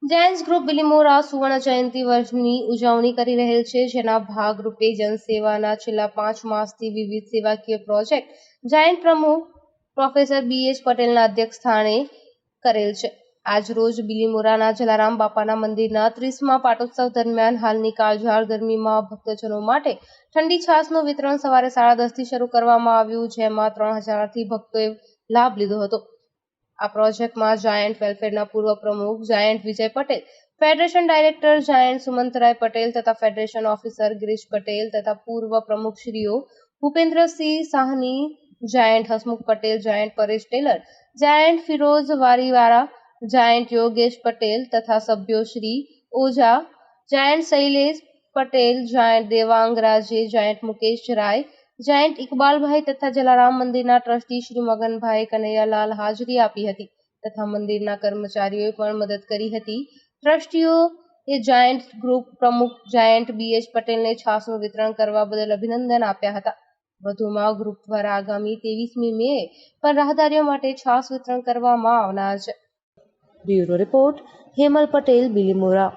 Giants group Bilimora સુવર્ણ જયંતિ વર્ષની ઉજવણી કરી રહેલ છે, જેના ભાગરૂપે જનસેવાના છેલ્લા 5 માસથી વિવિધ સેવાકીય પ્રોજેક્ટ જાયન્ટ પ્રમુખ પ્રોફેસર BH પટેલના અધ્યક્ષસ્થાને કરેલ છે. આજરોજ બિલીમોરાના જલારામ બાપાના મંદિરના 30મા પાટોત્સવ દરમિયાન હાલની કાળઝાળ ગરમીમાં ભક્તજનો માટે ઠંડી છાશનું વિતરણ સવારે 10:30 થી શરૂ કરવામાં આવ્યું, જેમાં 3000થી ભક્તોએ લાભ લીધો હતો. આ પ્રોજેક્ટમાં જાયન્ટ વેલફેરના પૂર્વ પ્રમુખ giant Vijay Patel, federation director giant Sumantrai Patel તથા ફેડરેશન ઓફિસર ગિરીશ પટેલ તથા પૂર્વ પ્રમુખશ્રીઓ Bhupendrasinh Sahni, giant Hasmukh Patel, giant Paresh Tailor, giant Firoz Variwala, giant Yogesh Patel તથા સભ્યો Shri Oza, giant Shailesh Patel, giant Devang Raje, giant Mukesh Rai, giant Iqbalbhai તથા જલારામ મંદિરના ટ્રસ્ટી શ્રી મગનભાઈ કનૈયાલાલ હાજરી આપી હતી તથા મંદિરના કર્મચારીઓએ પણ મદદ કરી હતી. ટ્રસ્ટીઓએ જાયન્ટ ગ્રુપ પ્રમુખ જાયન્ટ BH પટેલને છાશનું વિતરણ કરવા બદલ અભિનંદન આપ્યા હતા. વધુમાં ગ્રુપ દ્વારા આગામી 23મી મેએ પણ રાહદારીઓ માટે છાશ વિતરણ કરવામાં આવનાર છે. Bureau report, Hemal Patel, Bilimora.